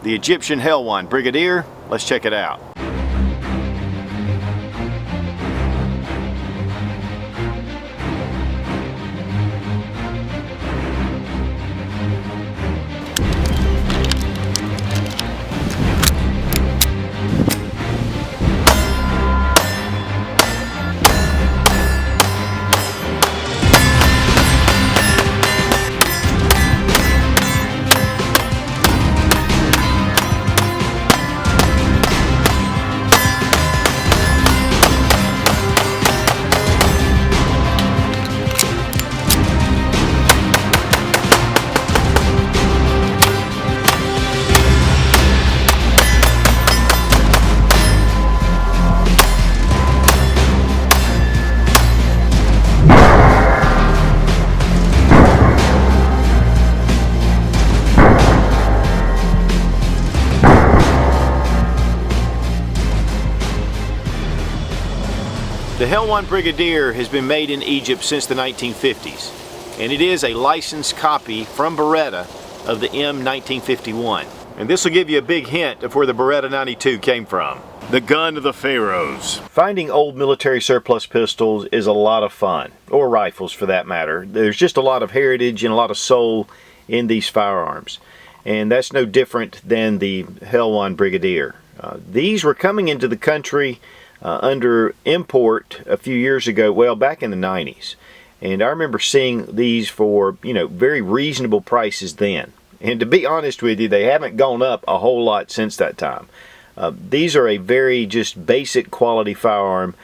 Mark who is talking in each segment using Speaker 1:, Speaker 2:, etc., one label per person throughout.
Speaker 1: the Egyptian Helwan Brigadier. Let's check it out. The Helwan Brigadier has been made in Egypt since the 1950s, and it is a licensed copy from Beretta of the M1951. And this will give you a big hint of where the Beretta 92 came from. The gun of the pharaohs. Finding old military surplus pistols is a lot of fun, or rifles for that matter. There's just a lot of heritage and a lot of soul in these firearms, and that's no different than the Helwan Brigadier. These were coming into the country under import a few years ago, well, back in the 90s. And I remember seeing these for, very reasonable prices then. And to be honest with you, they haven't gone up a whole lot since that time. These are a very just basic quality firearm,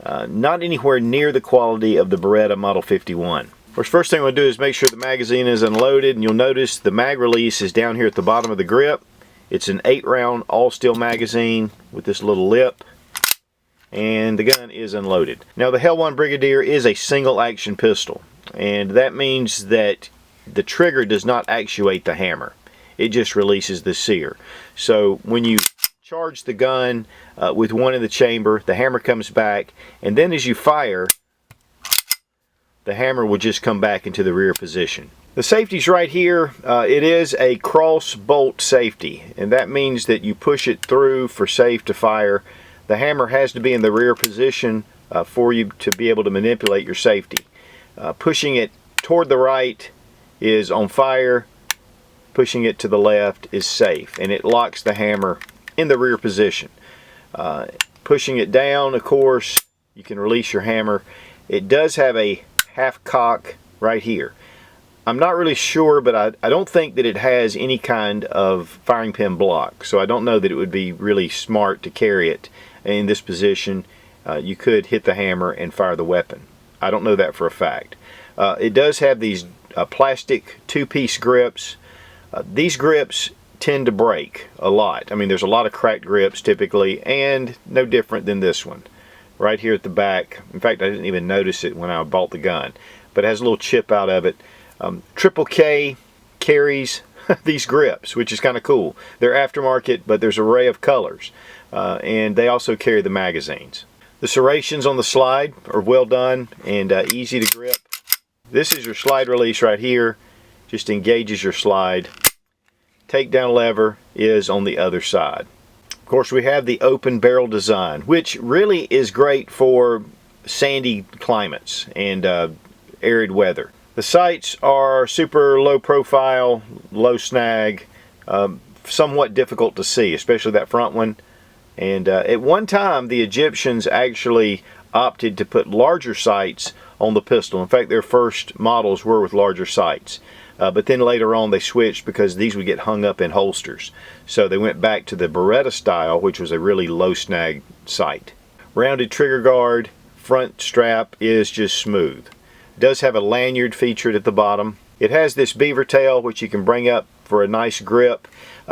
Speaker 1: not anywhere near the quality of the Beretta Model 51. Of course, first thing we'll do is make sure the magazine is unloaded, and you'll notice the mag release is down here at the bottom of the grip. It's an 8-round all-steel magazine with this little lip, and the gun is unloaded. Now, the Helwan Brigadier is a single action pistol, and that means that the trigger does not actuate the hammer. It just releases the sear. So when you charge the gun with one in the chamber, the hammer comes back, and then as you fire, the hammer will just come back into the rear position. The safety's right here. It is a cross bolt safety, and that means that you push it through for safe to fire. The hammer has to be in the rear position for you to be able to manipulate your safety. Pushing it toward the right is on fire. Pushing it to the left is safe, and it locks the hammer in the rear position. Pushing it down, of course, you can release your hammer. It does have a half cock right here. I'm not really sure, but I don't think that it has any kind of firing pin block, so I don't know that it would be really smart to carry it in this position. You could hit the hammer and fire the weapon. I don't know that for a fact. It does have these plastic two-piece grips. These grips tend to break a lot. I mean, there's a lot of cracked grips typically, and no different than this one. Right here at the back. In fact, I didn't even notice it when I bought the gun, but it has a little chip out of it. Triple K carries these grips, which is kind of cool. They're aftermarket, but there's an array of colors. And they also carry the magazines. The serrations on the slide are well done and easy to grip. This is your slide release right here. Just engages your slide. Takedown lever is on the other side. Of course, we have the open barrel design, which really is great for sandy climates and arid weather. The sights are super low profile, low snag, somewhat difficult to see, especially that front one. And at one time, the Egyptians actually opted to put larger sights on the pistol. In fact, their first models were with larger sights. But then later on, they switched because these would get hung up in holsters. So they went back to the Beretta style, which was a really low snag sight. Rounded trigger guard, front strap is just smooth. It does have a lanyard featured at the bottom. It has this beaver tail, which you can bring up for a nice grip.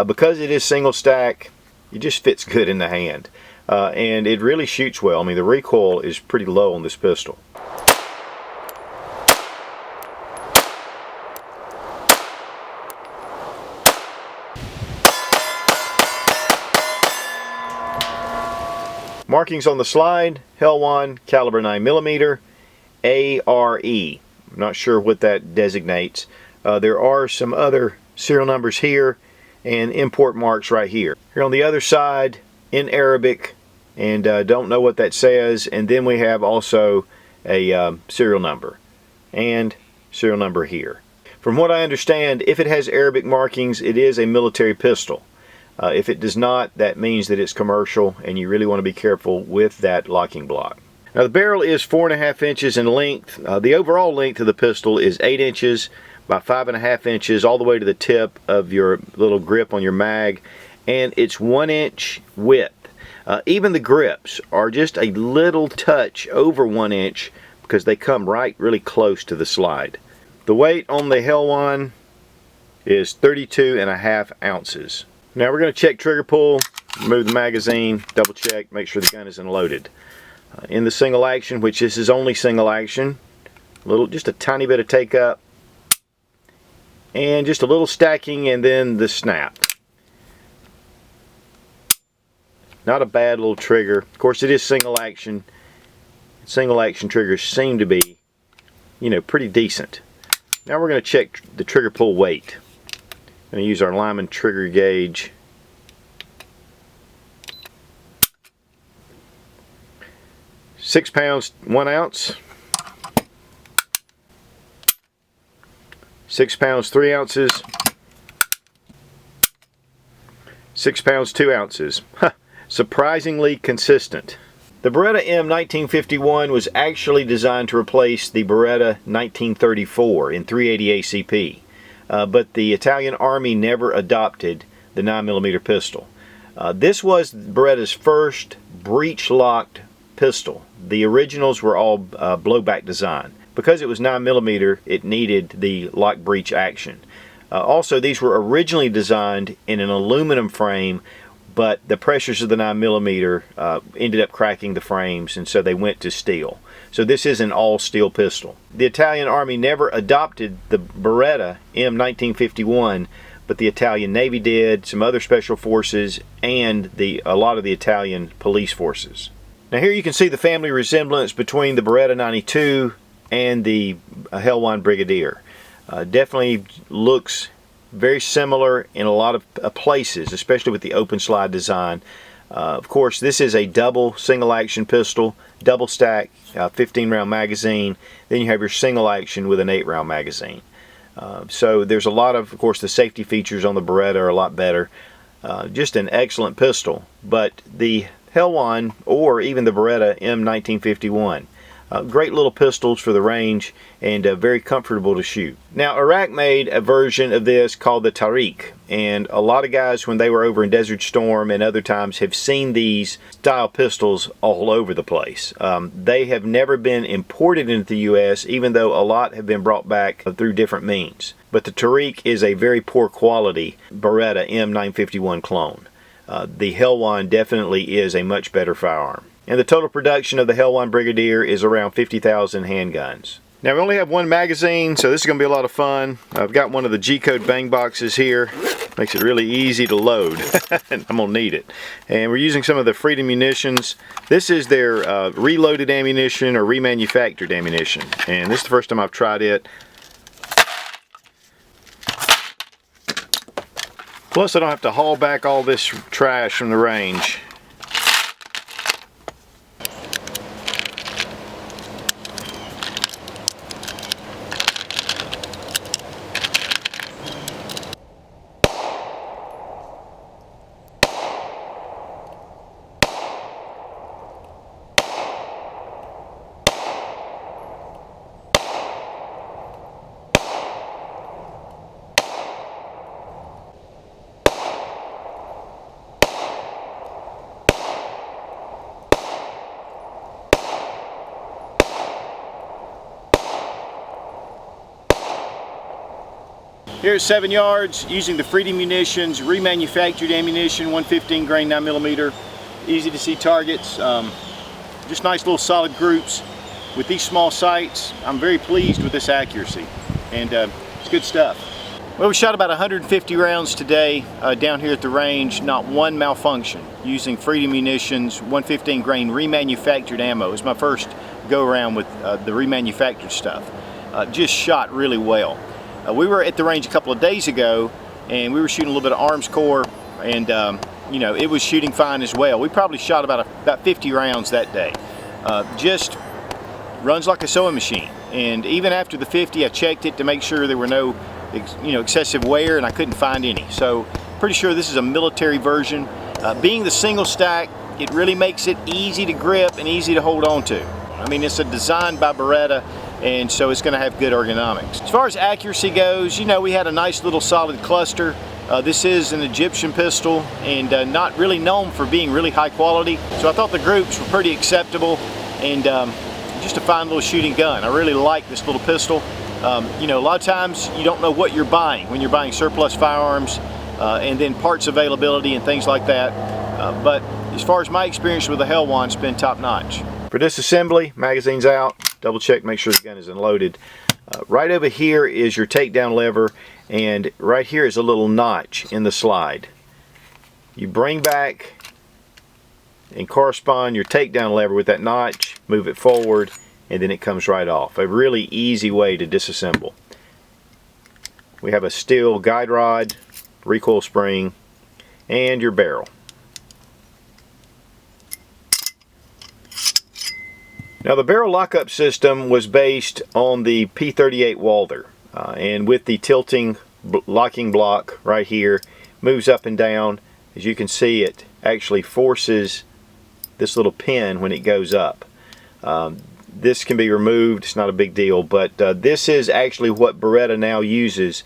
Speaker 1: Because it is single stack, it just fits good in the hand. And it really shoots well. I mean, the recoil is pretty low on this pistol. Markings on the slide: Helwan, caliber 9mm, ARE. I'm not sure what that designates. There are some other serial numbers here and import marks right here. Here on the other side in Arabic, and don't know what that says. And then we have also a serial number and serial number here. From what I understand, if it has Arabic markings, it is a military pistol. If it does not, that means that it's commercial, and you really want to be careful with that locking block. Now the barrel is 4.5 inches in length. The overall length of the pistol is 8 inches by 5.5 inches all the way to the tip of your little grip on your mag, and it's 1 inch width. Even the grips are just a little touch over 1 inch because they come right really close to the slide. The weight on the Helwan is 32.5 ounces. Now we're going to check trigger pull, remove the magazine, double check, make sure the gun isn't loaded. In the single action, which this is only single action, just a tiny bit of take up, and just a little stacking, and then the snap. Not a bad little trigger. Of course, it is single action. Single action triggers seem to be, pretty decent. Now we're going to check the trigger pull weight. I'm going to use our Lyman trigger gauge. £6 pounds 1 ounce. 6 pounds 3 ounces. 6 pounds 2 ounces. Surprisingly consistent. The Beretta M1951 was actually designed to replace the Beretta 1934 in 380 ACP, but the Italian Army never adopted the 9mm pistol. This was Beretta's first breech-locked pistol. The originals were all blowback design. Because it was 9mm, it needed the lock breech action. Also, these were originally designed in an aluminum frame, but the pressures of the 9mm ended up cracking the frames, and so they went to steel. So this is an all-steel pistol. The Italian Army never adopted the Beretta M1951, but the Italian Navy did, some other special forces, and a lot of the Italian police forces. Now here you can see the family resemblance between the Beretta 92 and the Helwan Brigadier. Definitely looks very similar in a lot of places, especially with the open slide design. Of course, this is a double single action pistol, double stack, 15 round magazine. Then you have your single action with an 8 round magazine. So there's a lot of course, the safety features on the Beretta are a lot better. Just an excellent pistol. But the Helwan, or even the Beretta M1951, great little pistols for the range, and very comfortable to shoot. Now Iraq made a version of this called the Tariq, and a lot of guys when they were over in Desert Storm and other times have seen these style pistols all over the place. They have never been imported into the US, even though a lot have been brought back through different means. But the Tariq is a very poor quality Beretta M951 clone. The Helwan definitely is a much better firearm. And the total production of the Helwan Brigadier is around 50,000 handguns. Now we only have one magazine, so this is going to be a lot of fun. I've got one of the G-code bang boxes here. Makes it really easy to load. I'm going to need it. And we're using some of the Freedom munitions. This is their reloaded ammunition or remanufactured ammunition. And this is the first time I've tried it. Plus I don't have to haul back all this trash from the range. Here's 7 yards using the Freedom munitions, remanufactured ammunition, 115 grain 9mm, easy to see targets, just nice little solid groups. With these small sights, I'm very pleased with this accuracy, and it's good stuff. Well, we shot about 150 rounds today down here at the range, not one malfunction, using Freedom munitions, 115 grain remanufactured ammo. It was my first go around with the remanufactured stuff. Just shot really well. We were at the range a couple of days ago, and we were shooting a little bit of arms core, and you know, it was shooting fine as well. We probably shot about 50 rounds that day. Just runs like a sewing machine. And even after the 50, I checked it to make sure there were no excessive wear, and I couldn't find any. So pretty sure this is a military version. Being the single stack, it really makes it easy to grip and easy to hold on to. I mean, it's a design by Beretta, and so it's going to have good ergonomics. As far as accuracy goes, you know, we had a nice little solid cluster. This is an Egyptian pistol, and not really known for being really high quality. So I thought the groups were pretty acceptable, and just a fine little shooting gun. I really like this little pistol. You know, a lot of times you don't know what you're buying when you're buying surplus firearms, and then parts availability and things like that. But as far as my experience with the Helwan, it's been top notch. For disassembly, magazine's out. Double check, make sure the gun is unloaded. Right over here is your takedown lever, and right here is a little notch in the slide. You bring back and correspond your takedown lever with that notch, move it forward, and then it comes right off. A really easy way to disassemble. We have a steel guide rod, recoil spring, and your barrel. Now, the barrel lockup system was based on the P38 Walther, and with the tilting locking block right here, moves up and down. As you can see, it actually forces this little pin when it goes up. This can be removed, it's not a big deal, but this is actually what Beretta now uses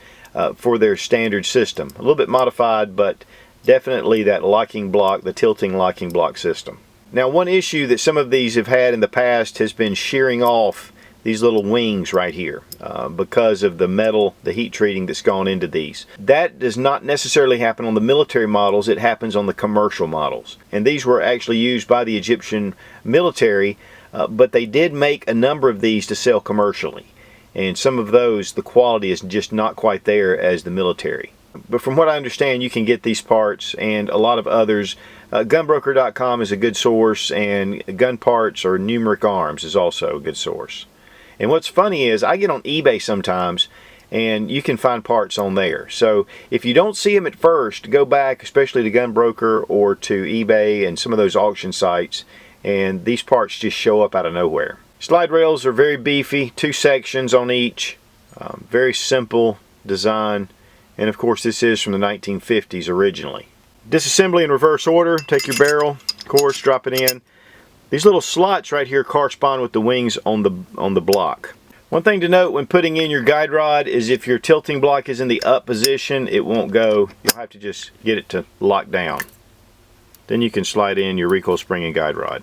Speaker 1: for their standard system. A little bit modified, but definitely that locking block, the tilting locking block system. Now, one issue that some of these have had in the past has been shearing off these little wings right here because of the metal, the heat treating that's gone into these. That does not necessarily happen on the military models, it happens on the commercial models. And these were actually used by the Egyptian military, but they did make a number of these to sell commercially. And some of those, the quality is just not quite there as the military. But from what I understand, you can get these parts and a lot of others. Gunbroker.com is a good source, and Gun Parts or Numeric Arms is also a good source. And what's funny is I get on eBay sometimes, and you can find parts on there. So if you don't see them at first, go back, especially to Gunbroker or to eBay and some of those auction sites, and these parts just show up out of nowhere. Slide rails are very beefy, 2 sections on each, very simple design. And of course, this is from the 1950s originally. Disassembly in reverse order. Take your barrel, of course, drop it in. These little slots right here correspond with the wings on the block. One thing to note when putting in your guide rod is if your tilting block is in the up position, it won't go. You'll have to just get it to lock down. Then you can slide in your recoil spring and guide rod.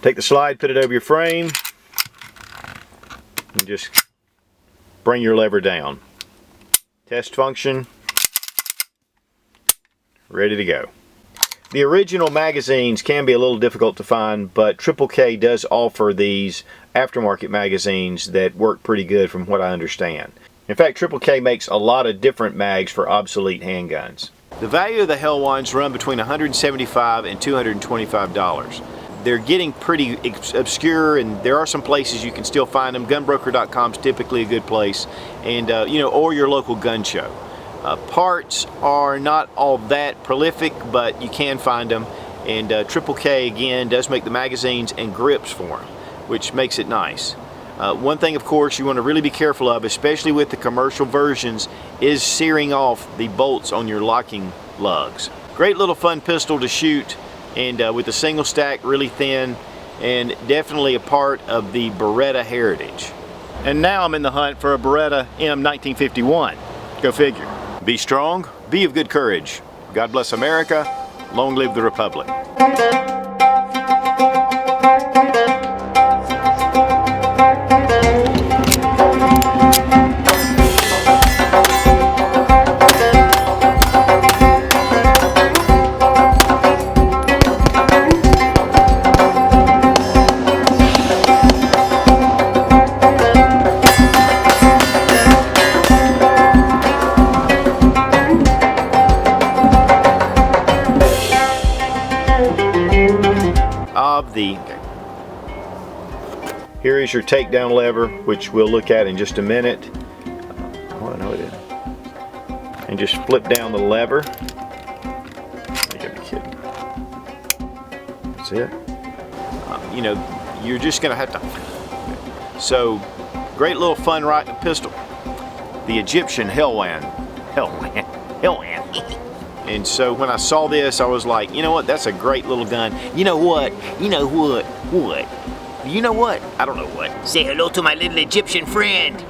Speaker 1: Take the slide, put it over your frame, and just bring your lever down. Test function, ready to go. The original magazines can be a little difficult to find, but Triple K does offer these aftermarket magazines that work pretty good from what I understand. In fact, Triple K makes a lot of different mags for obsolete handguns. The value of the Helwans run between $175 and $225. They're getting pretty obscure, and there are some places you can still find them. Gunbroker.com is typically a good place, and or your local gun show. Parts are not all that prolific, but you can find them, and Triple K again does make the magazines and grips for them, which makes it nice. One thing, of course, you want to really be careful of, especially with the commercial versions, is searing off the bolts on your locking lugs. Great little fun pistol to shoot, and with a single stack, really thin, and definitely a part of the Beretta heritage. And now I'm in the hunt for a Beretta M1951. Go figure. Be strong, be of good courage. God bless America, long live the Republic. Here is your takedown lever, which we'll look at in just a minute. Oh, no, it is. and just flip down the lever. You gotta be kidding. That's it. You know, you're just gonna have to. So, great little fun pistol. The Egyptian Helwan. And so when I saw this, I was like, you know what? That's a great little gun. You know what? You know what? What? You know what? I don't know what.
Speaker 2: Say hello to my little Egyptian friend.